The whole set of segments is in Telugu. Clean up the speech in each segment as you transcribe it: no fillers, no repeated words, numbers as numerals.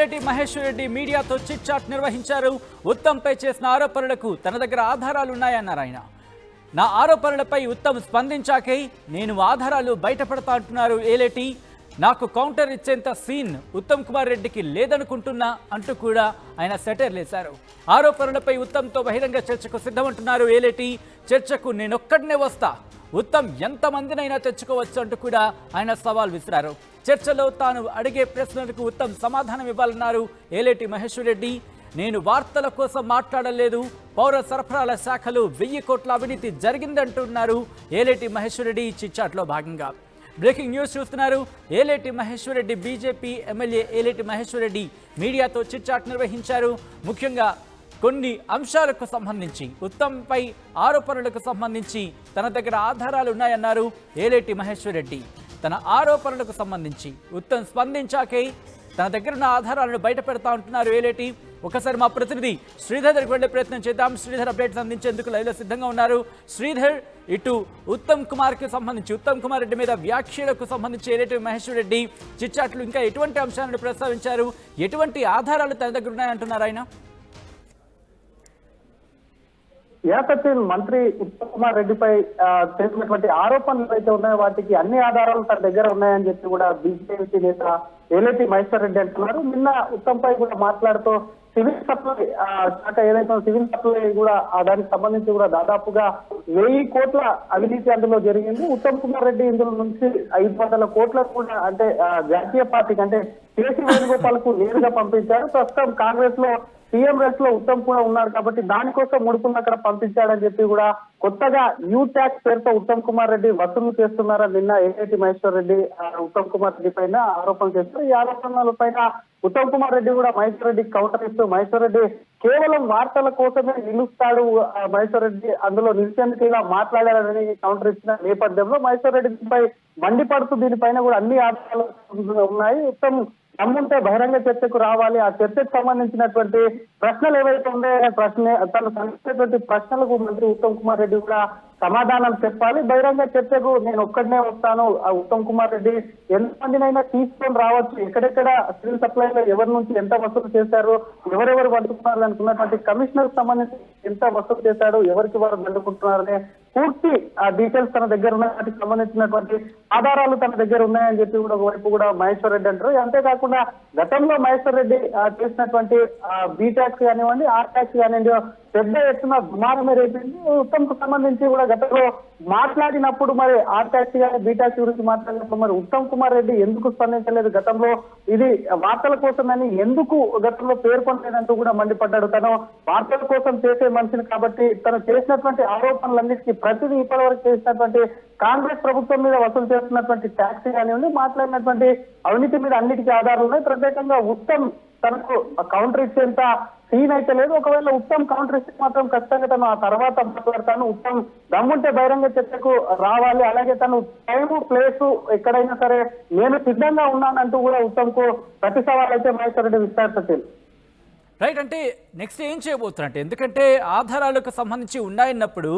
రెడ్డి మహేశ్వర్ రెడ్డి మీడియాతో చిట్ చాట్ నిర్వహించారు. ఉత్తమ్పై చేసిన ఆరోపణలకు తన దగ్గర ఆధారాలు ఉన్నాయన్నారు ఆయన. నా ఆరోపణలపై ఉత్తమ్ స్పందించాకే నేను ఆధారాలు బయటపడతా అంటున్నారు ఏలేటి. నాకు కౌంటర్ ఇచ్చేంత సీన్ ఉత్తమ్ కుమార్ రెడ్డికి లేదనుకుంటున్నా అంటూ కూడా ఆయన సెటైర్లు వేశారు. ఆరోపణలపై ఉత్తమ్తో బహిరంగ చర్చకు సిద్ధమంటున్నారు ఏలేటి. చర్చకు నేనొక్కడనే వస్తా, ఉత్తమ్ ఎంతమందినైనా తెచ్చుకోవచ్చు అంటూ కూడా ఆయన సవాల్ విసిరారు. చర్చలో తాను అడిగే ప్రశ్నలకు ఉత్తమ్ సమాధానం ఇవ్వాలన్నారు ఏలేటి మహేశ్వర్ రెడ్డి. నేను వార్తల కోసం మాట్లాడలేదు, పౌర సరఫరాల శాఖలో 1000 కోట్ల అవినీతి జరిగిందంటున్నారు ఏలేటి మహేశ్వర్ రెడ్డి. చిట్చాట్లో భాగంగా బ్రేకింగ్ న్యూస్ చూస్తున్నారు. ఏలేటి మహేశ్వర్ రెడ్డి బీజేపీ ఎమ్మెల్యే ఏలేటి మహేశ్వర్ రెడ్డి మీడియాతో చిట్చాట్ నిర్వహించారు. ముఖ్యంగా కొన్ని అంశాలకు సంబంధించి, ఉత్తమ్పై ఆరోపణలకు సంబంధించి తన దగ్గర ఆధారాలు ఉన్నాయన్నారు ఏలేటి మహేశ్వర్ రెడ్డి. తన ఆరోపణలకు సంబంధించి ఉత్తమ్ స్పందించాకే తన దగ్గర ఉన్న ఆధారాలను బయట పెడతా ఉంటున్నారు ఏలేటి. ఒకసారి మా ప్రతినిధి శ్రీధర్ దగ్గరికి వెళ్లే ప్రయత్నం చేద్దాం. శ్రీధర్ అప్డేట్స్ అందించేందుకు లైవ్లో సిద్ధంగా ఉన్నారు. శ్రీధర్, ఇటు ఉత్తమ్ కుమార్కి సంబంధించి, ఉత్తమ్ కుమార్ రెడ్డి మీద వ్యాఖ్యలకు సంబంధించి ఏలేటి మహేశ్వర్ రెడ్డి చిట్చాట్లు ఇంకా ఎటువంటి అంశాలను ప్రస్తావించారు, ఎటువంటి ఆధారాలు తన దగ్గర ఉన్నాయంటున్నారు ఆయన? సచిన్, మంత్రి ఉత్తమ్ కుమార్ రెడ్డిపై చేసినటువంటి ఆరోపణలు అయితే ఉన్నాయో వాటికి అన్ని ఆధారాలు తన దగ్గర ఉన్నాయని చెప్పి కూడా బీజేపీ నేత ఏలేటి మహేశ్వర్ రెడ్డి అంటున్నారు. నిన్న ఉత్తమ్ పై కూడా మాట్లాడుతూ సివిల్ సప్లై శాఖ ఏదైతే సివిల్ సప్లై కూడా దానికి సంబంధించి కూడా దాదాపుగా 1000 కోట్ల అవినీతి అందులో జరిగింది. ఉత్తమ్ కుమార్ రెడ్డి ఇందులో నుంచి 500 కోట్లకు కూడా అంటే జాతీయ పార్టీకి అంటే కేసీ వేణుగోపాల్ కు నేరుగా పంపించారు. ప్రస్తుతం కాంగ్రెస్ లో సీఎం రేస్ లో ఉత్తమ్ కూడా ఉన్నారు కాబట్టి దానికోసం ముడుపున్న అక్కడ పంపించాడని చెప్పి కూడా కొత్తగా న్యూ ట్యాక్స్ పేరుతో ఉత్తమ్ కుమార్ రెడ్డి వసూలు చేస్తున్నారని నిన్న ఏలేటి మహేశ్వర్ రెడ్డి ఉత్తమ్ కుమార్ రెడ్డి పైన ఆరోపణలు చేస్తారు. ఈ ఆరోపణల పైన ఉత్తమ్ కుమార్ రెడ్డి కూడా మహేశ్వర్ రెడ్డికి కౌంటర్ ఇస్తూ మహేశ్వర్ రెడ్డి కేవలం వార్తల కోసమే నిలుస్తాడు, మహేశ్వర్ రెడ్డి అందులో నిలిచేందుకు ఇలా మాట్లాడారని కౌంటర్ ఇచ్చిన నేపథ్యంలో మహేశ్వర్ రెడ్డి దీనిపై మండిపడుతూ దీనిపైన కూడా అన్ని ఆధారాలు ఉన్నాయి. ఉత్తమ్ దమ్ముంటే బహిరంగ చర్చకు రావాలి, ఆ చర్చకు సంబంధించినటువంటి ప్రశ్నలు ఏవైతే ఉన్నాయో తను సంధించినటువంటి ప్రశ్నలకు మంత్రి ఉత్తమ్ కుమార్ రెడ్డి కూడా సమాధానం చెప్పాలి. బహిరంగ చర్చకు నేను ఒక్కడనే వస్తాను, ఆ ఉత్తమ్ కుమార్ రెడ్డి ఎంతమందినైనా తీసుకొని రావచ్చు, ఎక్కడెక్కడ సివిల్ సప్లైలో ఎవరి నుంచి ఎంత వసూలు చేశారు, ఎవరెవరు వండుకున్నారు అనుకున్నటువంటి కమిషనర్ సంబంధించి ఎంత వసూలు చేశాడు, ఎవరికి వారు దండుకుంటున్నారనే పూర్తి ఆ డీటెయిల్స్ తన దగ్గర ఉన్న వాటికి సంబంధించినటువంటి ఆధారాలు తన దగ్గర ఉన్నాయని చెప్పి కూడా ఒకవైపు కూడా మహేశ్వర్ రెడ్డి అంటారు. అంతేకాకుండా గతంలో మహేశ్వర్ రెడ్డి చేసినటువంటి బీ ట్యాక్స్ కానివ్వండి, ఆర్ ట్యాక్స్ కానివ్వండి పెద్ద ఎత్తున దుమారమే రేపింది. ఉత్తమ్ కు సంబంధించి కూడా గతంలో మాట్లాడినప్పుడు మరి ఆర్ ట్యాక్స్ కానీ బీ ట్యాక్స్ గురించి మాట్లాడినప్పుడు మరి ఉత్తమ్ కుమార్ రెడ్డి ఎందుకు స్పందించలేదు, గతంలో ఇది వార్తల కోసమని ఎందుకు గతంలో పేర్కొనలేదంటూ కూడా మండిపడ్డాడు. తను వార్తల కోసం చేసే మనిషిని కాబట్టి తను చేసినటువంటి ఆరోపణలన్నిటికీ ప్రతిదీ ఇప్పటివరకు చేసినటువంటి కాంగ్రెస్ ప్రభుత్వం మీద వసూలు చేస్తున్నటువంటి ట్యాక్స్ కానివ్వండి, మాట్లాడినటువంటి అవినీతి మీద అన్నిటికీ ఆధారాలు ఉన్నాయి. ప్రత్యేకంగా ఉత్తమ్ తనకు కౌంటర్ ఇచ్చేంత సీన్ అయితే లేదు. ఒకవేళ ఉత్తమ్ కౌంటర్ ఇస్తే మాత్రం ఖచ్చితంగా తను ఆ తర్వాత మాట్లాడతాను, ఉత్తమ్ దమ్ముంటే బహిరంగ చర్చకు రావాలి, అలాగే తను టైము ప్లేసు ఎక్కడైనా సరే నేను సిద్ధంగా ఉన్నానంటూ కూడా ఉత్తమ్ కు ప్రతి సవాల్ అయితే మహేశ్వర్ రెడ్డి విస్తారిస్తారు. రైట్, అంటే నెక్స్ట్ ఏం చేయబోతున్నట్టు, ఎందుకంటే ఆధారాలకు సంబంధించి ఉన్నాయన్నప్పుడు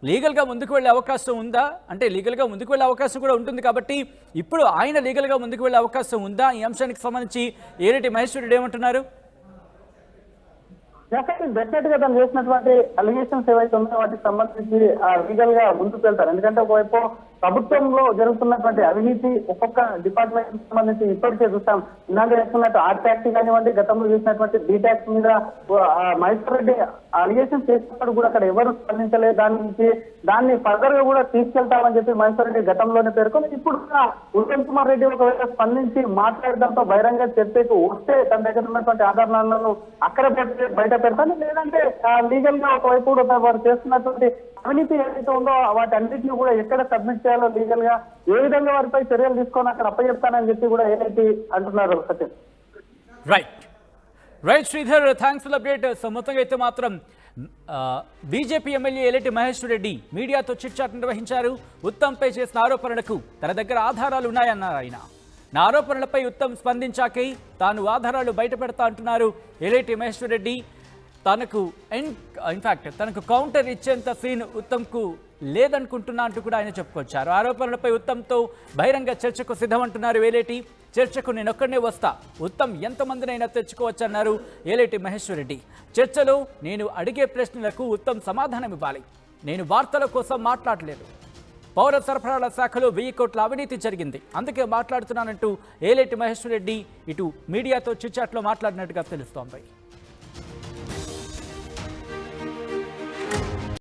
లీగల్గా ముందుకు వెళ్ళే అవకాశం ఉందా, అంటే లీగల్గా ముందుకు వెళ్ళే అవకాశం కూడా ఉంటుంది కాబట్టి ఇప్పుడు ఆయన లీగల్గా ముందుకు వెళ్ళే అవకాశం ఉందా? ఈ అంశానికి సంబంధించి ఏలేటి మహేశ్వర్ రెడ్డి ఏమంటున్నారు? డెఫినెట్ గా తను చేసినటువంటి అలిగేషన్స్ ఏవైతే ఉన్నాయో వాటికి సంబంధించి లీగల్ గా ముందుకు వెళ్తారు. ఎందుకంటే ఒకవైపు ప్రభుత్వంలో జరుగుతున్నటువంటి అవినీతి ఒక్కొక్క డిపార్ట్మెంట్ సంబంధించి ఇప్పటికే చూస్తాం. ఇందాక చేస్తున్నట్టు ఆర్ ట్యాక్స్ కానివ్వండి, గతంలో చేసినటువంటి బీ ట్యాక్స్ మీద మహేశ్వర్ రెడ్డి అలిగేషన్ చేసినప్పుడు కూడా అక్కడ ఎవరు స్పందించలేదు. దాన్ని ఫర్దర్ గా కూడా తీసుకెళ్తామని చెప్పి మహేశ్వర్ రెడ్డి గతంలోనే పేర్కొని ఇప్పుడు ఉత్తమ్ కుమార్ రెడ్డి ఒకవేళ స్పందించి మాట్లాడడంతో బహిరంగ చర్చకు వస్తే తన దగ్గర ఉన్నటువంటి ఆధారాలను అక్కడ బయట పెడతాను, లేదంటే లీగల్ గా ఒకవైపు వారు చేస్తున్నటువంటి అవినీతి ఏదైతే ఉందో వాటి అన్నింటినీ కూడా ఎక్కడ సబ్మిట్ చేయాలో లీగల్ గా ఏ విధంగా వారిపై చర్యలు తీసుకొని అక్కడ అప్పచెప్తానని చెప్పి కూడా ఏదైతే అంటున్నారు Satyam. Right Sridhar, thanks for update. So మొత్తంగా అయితే మాత్రం బీజేపీ ఎమ్మెల్యే ఏలేటి మహేశ్వర్ రెడ్డి మీడియాతో చిట్ చాట్ నిర్వహించారు. ఉత్తమ్పై చేసిన ఆరోపణలకు తన దగ్గర ఆధారాలు ఉన్నాయన్నారు ఆయన. నా ఆరోపణలపై ఉత్తమ్ స్పందించాకే తాను ఆధారాలు బయట పెడతా అంటున్నారు ఏలేటి మహేశ్వర్ రెడ్డి. తనకు కౌంటర్ ఇచ్చేంత సీన్ ఉత్తమ్కు లేదనుకుంటున్నా అంటూ కూడా ఆయన చెప్పుకొచ్చారు. ఆరోపణలపై ఉత్తమ్తో బహిరంగ చర్చకు సిద్ధమంటున్నారు ఏలేటి. చర్చకు నేనొక్కడనే వస్తా, ఉత్తమ్ ఎంతమందినైనా తెచ్చుకోవచ్చన్నారు ఏలేటి మహేశ్వర్ రెడ్డి. చర్చలో నేను అడిగే ప్రశ్నలకు ఉత్తమ్ సమాధానం ఇవ్వాలి. నేను వార్తల కోసం మాట్లాడలేదు. పౌర సరఫరాల శాఖలో 1000 కోట్ల అవినీతి జరిగింది, అందుకే మాట్లాడుతున్నానంటూ ఏలేటి మహేశ్వర్ రెడ్డి ఇటు మీడియాతో చిట్చాట్లో మాట్లాడినట్టుగా తెలుస్తోంది.